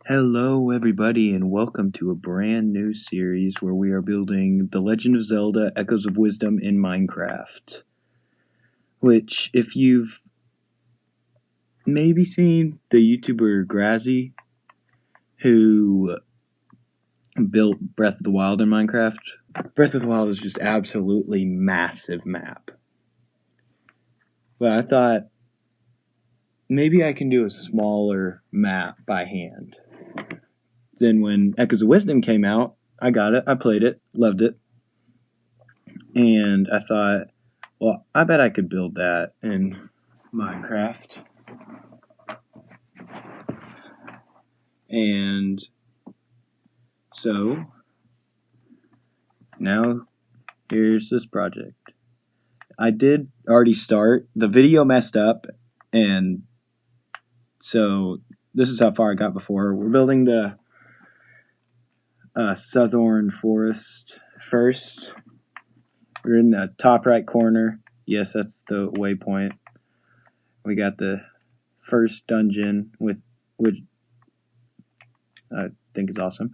Hello, everybody, and welcome to a brand new series where we are building The Legend of Zelda Echoes of Wisdom in Minecraft. Which, if you've maybe seen the YouTuber Grazzy, who built Breath of the Wild in Minecraft, Breath of the Wild is just absolutely massive map. But I thought maybe I can do a smaller map by hand. Then when Echoes of Wisdom came out, I got it, I played it, loved it. And I thought, well, I bet I could build that in Minecraft. And so, now here's this project. I did already start. The video messed up, and so this is how far I got before. We're building the Suthorn forest first. We're in the top right corner. Yes, that's the waypoint. We got the first dungeon, which I think is awesome.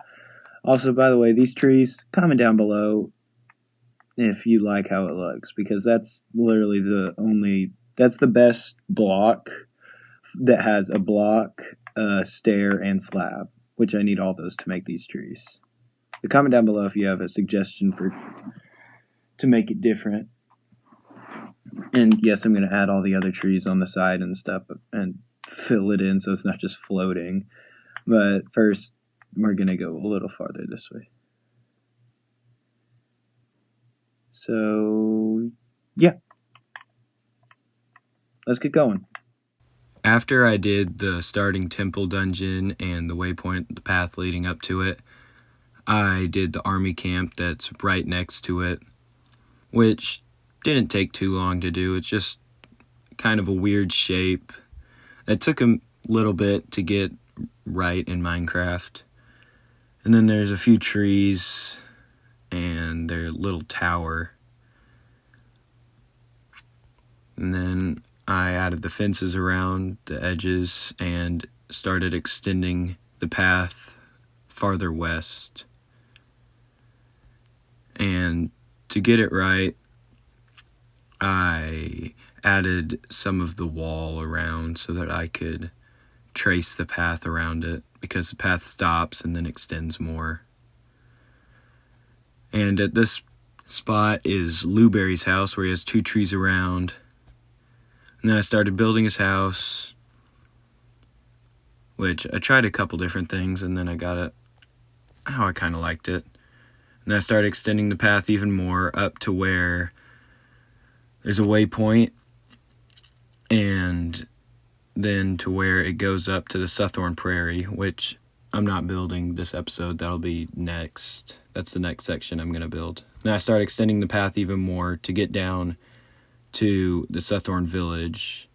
Also, by the way, these trees, comment down below if you like how it looks, because that's literally that's the best block that has a block, stair, and slab, which I need all those to make these trees. So comment down below if you have a suggestion to make it different. And yes, I'm going to add all the other trees on the side and stuff and fill it in so it's not just floating. But first, we're going to go a little farther this way. So, yeah. Let's get going. After I did the starting temple dungeon and the waypoint, the path leading up to it, I did the army camp that's right next to it, which didn't take too long to do. It's just kind of a weird shape. It took a little bit to get right in Minecraft. And then there's a few trees and their little tower. And then I added the fences around the edges and started extending the path farther west. And to get it right, I added some of the wall around so that I could trace the path around it, because the path stops and then extends more. And at this spot is Louberry's house, where he has 2 trees around. And then I started building his house, which I tried a couple different things, and then I got it how I kind of liked it. And then I started extending the path even more up to where there's a waypoint, and then to where it goes up to the Suthorn Prairie, which I'm not building this episode. That'll be next. That's the next section I'm going to build. Then I started extending the path even more to get down to the Suthorn village.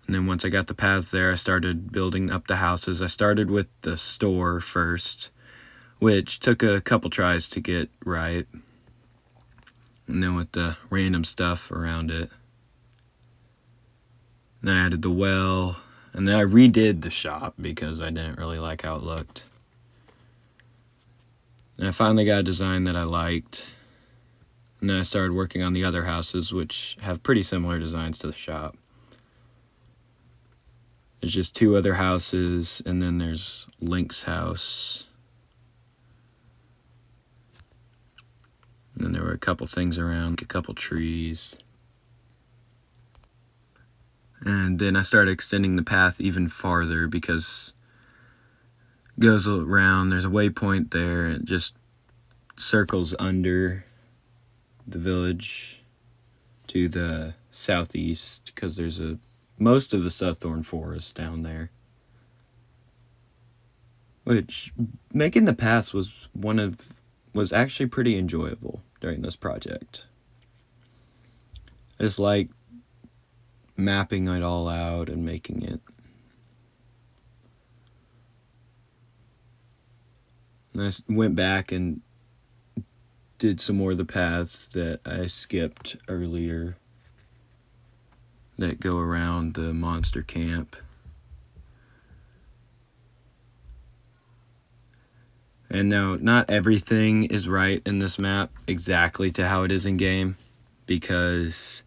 And then once I got the paths there, I started building up the houses. I started with the store first, which took a couple tries to get right. And then with the random stuff around it. And I added the well. And then I redid the shop because I didn't really like how it looked. And I finally got a design that I liked. And then I started working on the other houses, which have pretty similar designs to the shop. There's just 2 other houses, and then there's Link's house. And then there were a couple things around, a couple trees. And then I started extending the path even farther because it goes around, there's a waypoint there, and it just circles under the village to the southeast, because there's most of the Suthorn forest down there. Which, making the paths was actually pretty enjoyable during this project. I just like mapping it all out and making it. And I went back and did some more of the paths that I skipped earlier. that go around the monster camp. And now, not everything is right in this map exactly to how it is in game, because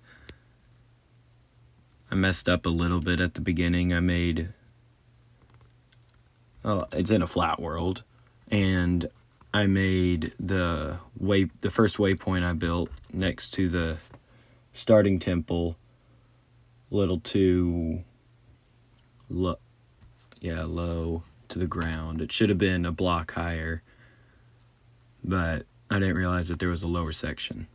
I messed up a little bit at the beginning. It's in a flat world, and I made the first waypoint I built next to the starting temple a little too low to the ground. It should have been a block higher, but I didn't realize that there was a lower section.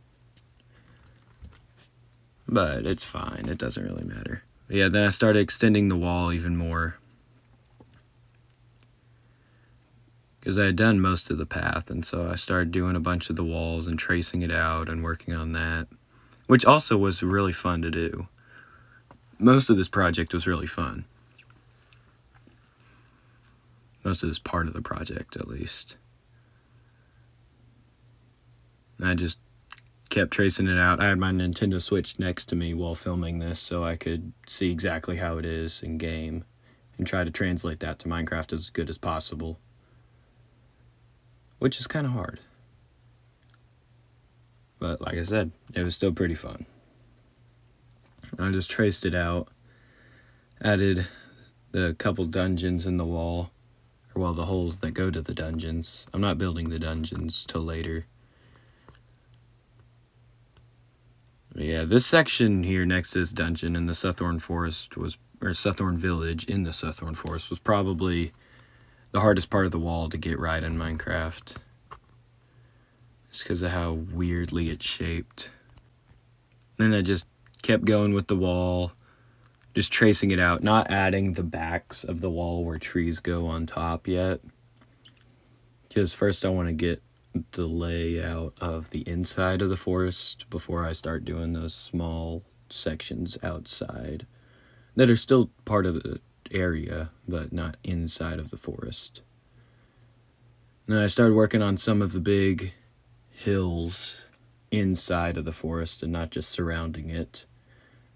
But it's fine, it doesn't really matter. Yeah, then I started extending the wall even more, because I had done most of the path, and so I started doing a bunch of the walls and tracing it out and working on that, which also was really fun to do. Most of this project was really fun. Most of this part of the project, at least. And I just kept tracing it out. I had my Nintendo Switch next to me while filming this, so I could see exactly how it is in game and try to translate that to Minecraft as good as possible, which is kind of hard. But like I said, it was still pretty fun. I just traced it out, added the couple dungeons in the wall, the holes that go to the dungeons. I'm not building the dungeons till later. Yeah, this section here next to this dungeon in the Suthorn Suthorn Village in the Suthorn Forest was probably the hardest part of the wall to get right in Minecraft. Just because of how weirdly it's shaped. Then I just kept going with the wall, just tracing it out, not adding the backs of the wall where trees go on top yet. Because first I want to get the layout of the inside of the forest before I start doing those small sections outside that are still part of the area, but not inside of the forest. And I started working on some of the big hills inside of the forest and not just surrounding it.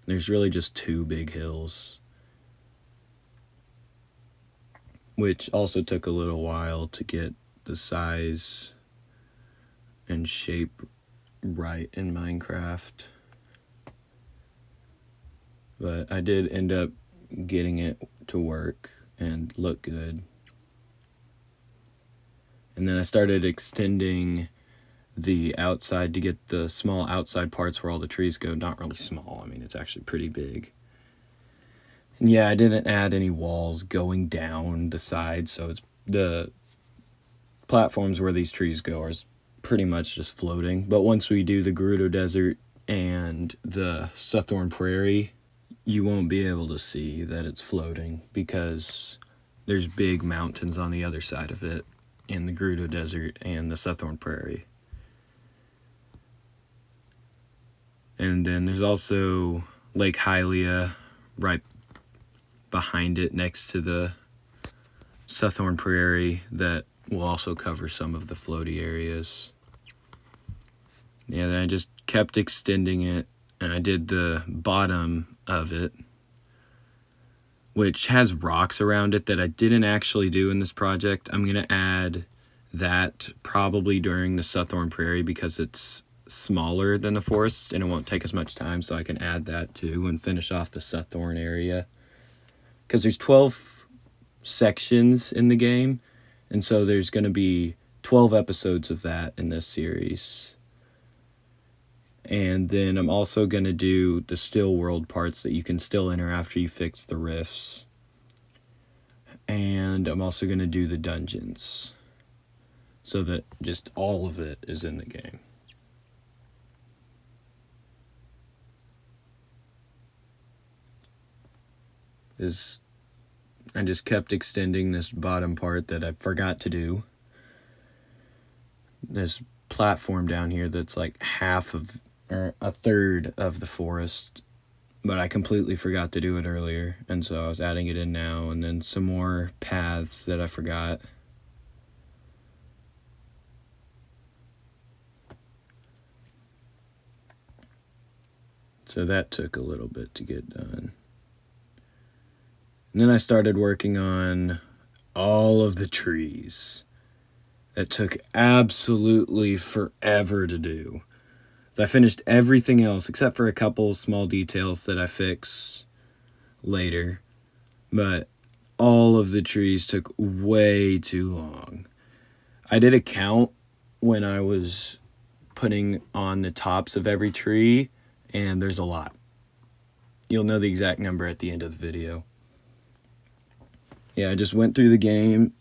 There's really just 2 big hills, which also took a little while to get the size and shape right in Minecraft. But I did end up getting it to work and look good. And then I started extending the outside to get the small outside parts where all the trees go. Not really small, I mean, it's actually pretty big. And yeah, I didn't add any walls going down the side, so it's the platforms where these trees go are pretty much just floating. But once we do the Gerudo Desert and the Suthorn Prairie, you won't be able to see that it's floating because there's big mountains on the other side of it in the Gerudo Desert and the Suthorn Prairie. And then there's also Lake Hylia right behind it next to the Suthorn Prairie that will also cover some of the floaty areas. Yeah, then I just kept extending it, and I did the bottom of it, which has rocks around it that I didn't actually do in this project. I'm going to add that probably during the Suthorn Prairie because it's smaller than the forest and it won't take as much time, so I can add that too and finish off the Suthorn area. Because there's 12 sections in the game, and so there's going to be 12 episodes of that in this series. And then I'm also going to do the still world parts that you can still enter after you fix the rifts. And I'm also going to do the dungeons, so that just all of it is in the game. I just kept extending this bottom part that I forgot to do. This platform down here that's like a third of the forest, but I completely forgot to do it earlier, and so I was adding it in now, and then some more paths that I forgot. So that took a little bit to get done. And then I started working on all of the trees. That took absolutely forever to do. So I finished everything else except for a couple small details that I fix later. But all of the trees took way too long. I did a count when I was putting on the tops of every tree, and there's a lot. You'll know the exact number at the end of the video. Yeah, I just went through the game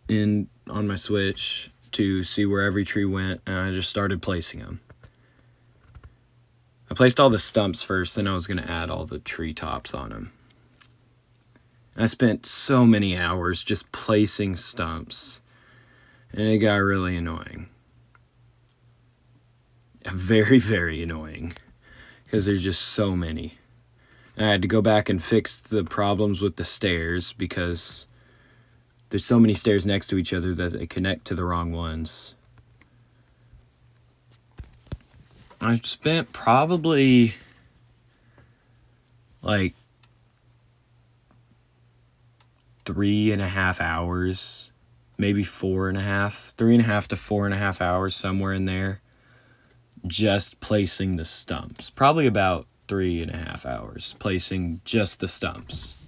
on my Switch to see where every tree went, and I just started placing them. I placed all the stumps first, then I was going to add all the tree tops on them. I spent so many hours just placing stumps, and it got really annoying. Very, very annoying, because there's just so many. I had to go back and fix the problems with the stairs because there's so many stairs next to each other that they connect to the wrong ones. I spent probably like 3.5 hours, maybe 4.5, 3.5 to 4.5 hours, somewhere in there, just placing the stumps. Probably about 3.5 hours placing just the stumps,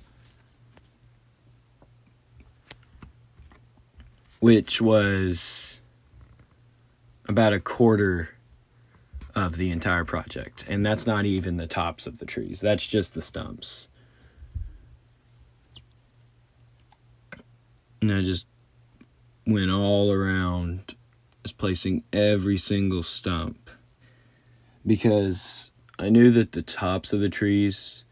which was about a quarter of the entire project. And that's not even the tops of the trees. That's just the stumps. And I just went all around, just placing every single stump, because I knew that the tops of the trees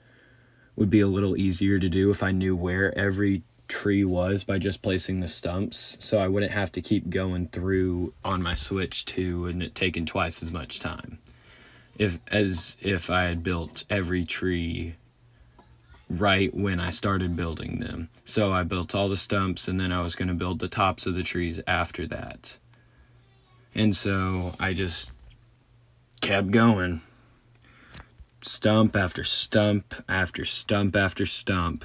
would be a little easier to do if I knew where every tree was by just placing the stumps, so I wouldn't have to keep going through on my Switch too, and it taking twice as much time as if I had built every tree right when I started building them. So I built all the stumps, and then I was going to build the tops of the trees after that. And so I just kept going. Stump after stump after stump after stump,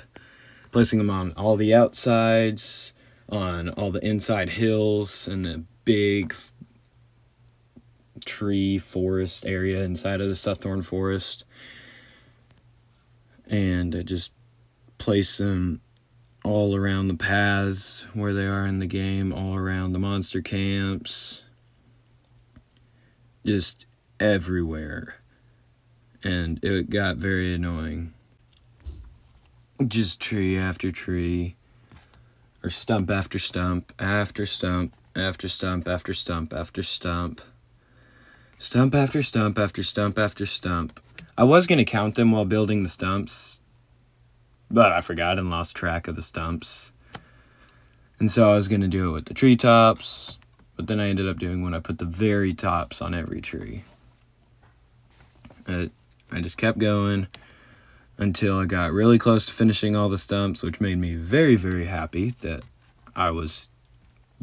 placing them on all the outsides, on all the inside hills, and the big tree forest area inside of the Suthorn forest. And I just place them all around the paths where they are in the game, all around the monster camps, just everywhere. And it got very annoying. Just tree after tree, or stump after stump, after stump, after stump, after stump, after stump. Stump after stump after stump after stump. I was going to count them while building the stumps, but I forgot and lost track of the stumps. And so I was going to do it with the treetops, but then I ended up doing when I put the very tops on every tree. I just kept going until I got really close to finishing all the stumps, which made me very, very happy that I was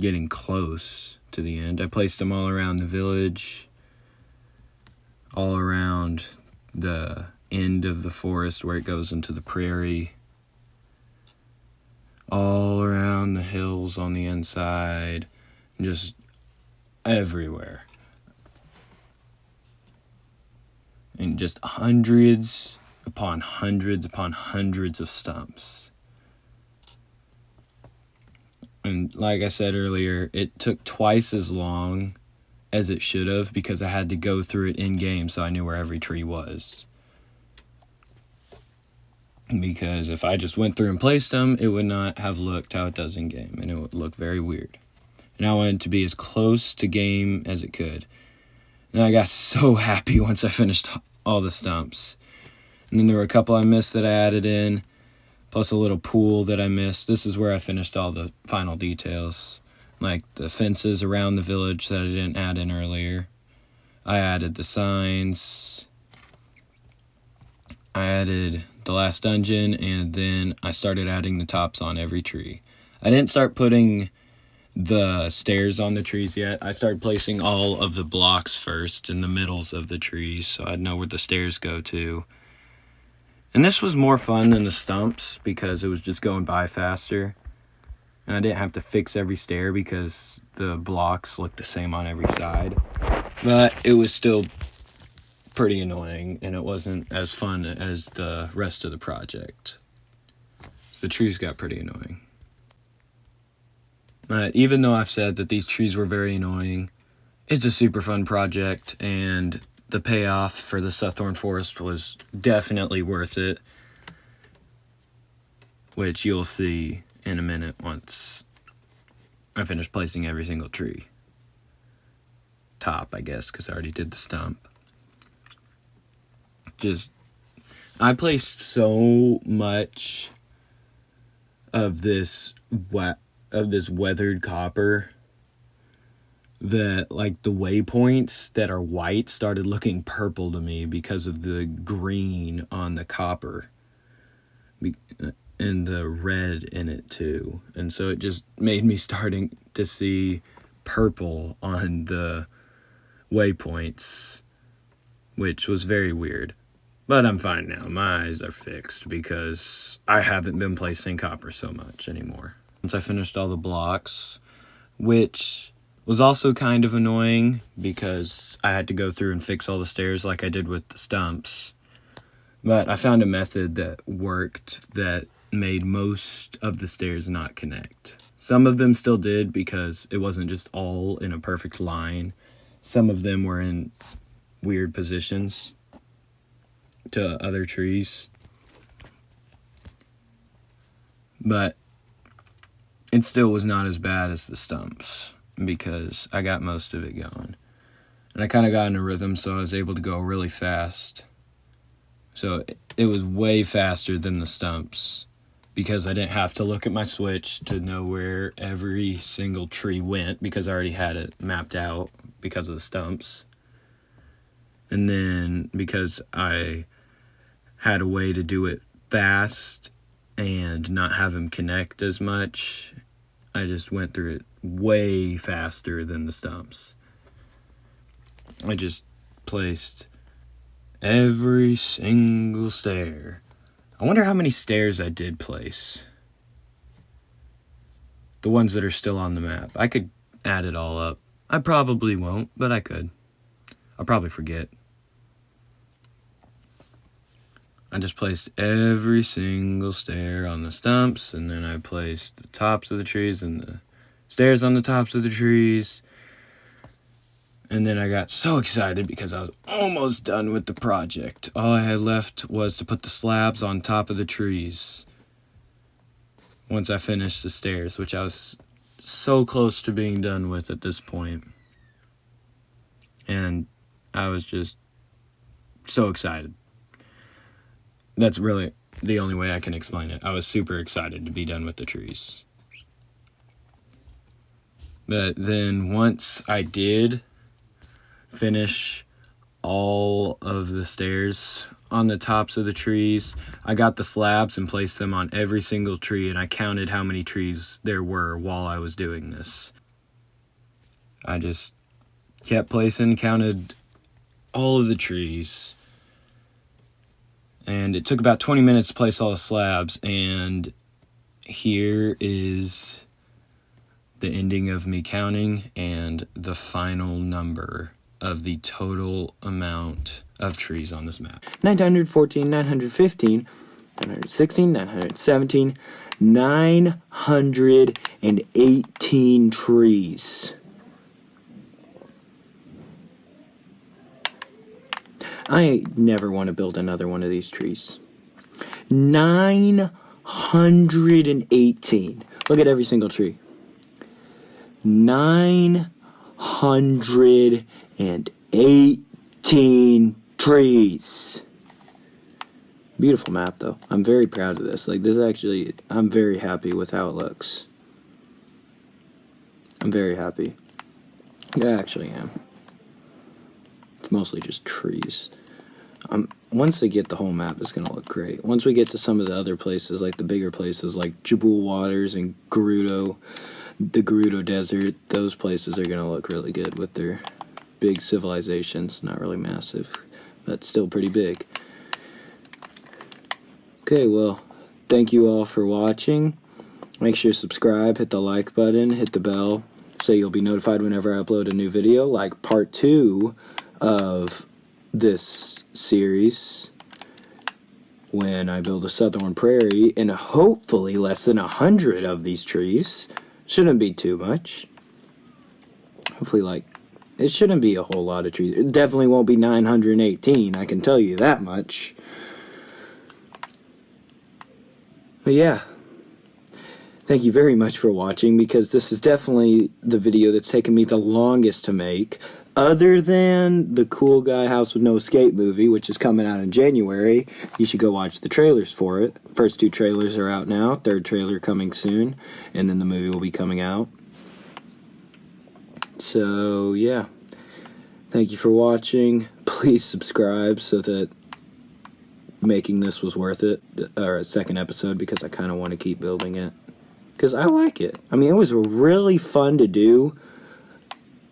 getting close to the end. I placed them all around the village, all around the end of the forest where it goes into the prairie, all around the hills on the inside, just everywhere. And just hundreds upon hundreds upon hundreds of stumps. And like I said earlier, it took twice as long as it should have because I had to go through it in game so I knew where every tree was. Because if I just went through and placed them, it would not have looked how it does in game, and it would look very weird. And I wanted it to be as close to game as it could. And I got so happy once I finished all the stumps. And then there were a couple I missed that I added in, plus a little pool that I missed. This is where I finished all the final details, like the fences around the village that I didn't add in earlier. I added the signs. I added the last dungeon, and then I started adding the tops on every tree. I didn't start putting the stairs on the trees yet. I started placing all of the blocks first in the middles of the trees so I'd know where the stairs go to. And this was more fun than the stumps because it was just going by faster. And I didn't have to fix every stair because the blocks looked the same on every side. But it was still pretty annoying, and it wasn't as fun as the rest of the project. So the trees got pretty annoying. But even though I've said that these trees were very annoying, it's a super fun project, and the payoff for the Suthorn forest was definitely worth it, which you'll see in a minute once I finish placing every single tree. Top, I guess, because I already did the stump. I placed so much of this weathered copper that like the waypoints that are white started looking purple to me because of the green on the copper and the red in it too. And so it just made me starting to see purple on the waypoints, which was very weird. But I'm fine now. My eyes are fixed because I haven't been placing copper so much anymore. Once I finished all the blocks, which was also kind of annoying because I had to go through and fix all the stairs like I did with the stumps. But I found a method that worked that made most of the stairs not connect. Some of them still did because it wasn't just all in a perfect line. Some of them were in weird positions to other trees. But it still was not as bad as the stumps because I got most of it going. And I kind of got in a rhythm, so I was able to go really fast. So it was way faster than the stumps because I didn't have to look at my switch to know where every single tree went because I already had it mapped out because of the stumps. And then because I had a way to do it fast and not have them connect as much, I just went through it way faster than the stumps. I just placed every single stair. I wonder how many stairs I did place. The ones that are still on the map. I could add it all up. I probably won't, but I could. I'll probably forget. I just placed every single stair on the stumps, and then I placed the tops of the trees and the stairs on the tops of the trees. And then I got so excited because I was almost done with the project. All I had left was to put the slabs on top of the trees once I finished the stairs, which I was so close to being done with at this point. And I was just so excited. That's really the only way I can explain it. I was super excited to be done with the trees. But then once I did finish all of the stairs on the tops of the trees, I got the slabs and placed them on every single tree, and I counted how many trees there were while I was doing this. I just kept placing, counted all of the trees. And it took about 20 minutes to place all the slabs, and here is the ending of me counting and the final number of the total amount of trees on this map. 914, 915, 916, 917, 918 trees. I never want to build another one of these trees. 918. Look at every single tree. 918 trees. Beautiful map, though. I'm very proud of this. I'm very happy with how it looks. I'm very happy. I actually am. It's mostly just trees. Once they get the whole map, it's going to look great. Once we get to some of the other places, like the bigger places like Jabul Waters and Gerudo, the Gerudo Desert, those places are going to look really good with their big civilizations. Not really massive, but still pretty big. Okay, well, thank you all for watching. Make sure to subscribe, hit the like button, hit the bell, so you'll be notified whenever I upload a new video, like part 2 of this series, when I build a Suthorn prairie, and hopefully less than 100 of these trees. Shouldn't be too much. Hopefully, it shouldn't be a whole lot of trees. It definitely won't be 918, I can tell you that much. But yeah, thank you very much for watching, because this is definitely the video that's taken me the longest to make, other than the Cool Guy House with No Escape movie, which is coming out in January. You should go watch the trailers for it. First 2 trailers are out now, 3rd trailer coming soon, and then the movie will be coming out. So yeah, thank you for watching. Please subscribe so that making this was worth it, or a second episode, because I kind of want to keep building it, because I like it. I mean, it was really fun to do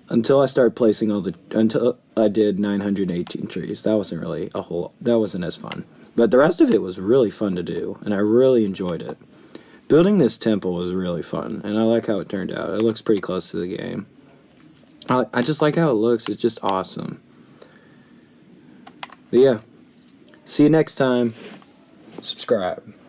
until I started placing until I did 918 trees. That wasn't really that wasn't as fun. But the rest of it was really fun to do, and I really enjoyed it. Building this temple was really fun, and I like how it turned out. It looks pretty close to the game. I just like how it looks. It's just awesome. But yeah, see you next time. Subscribe.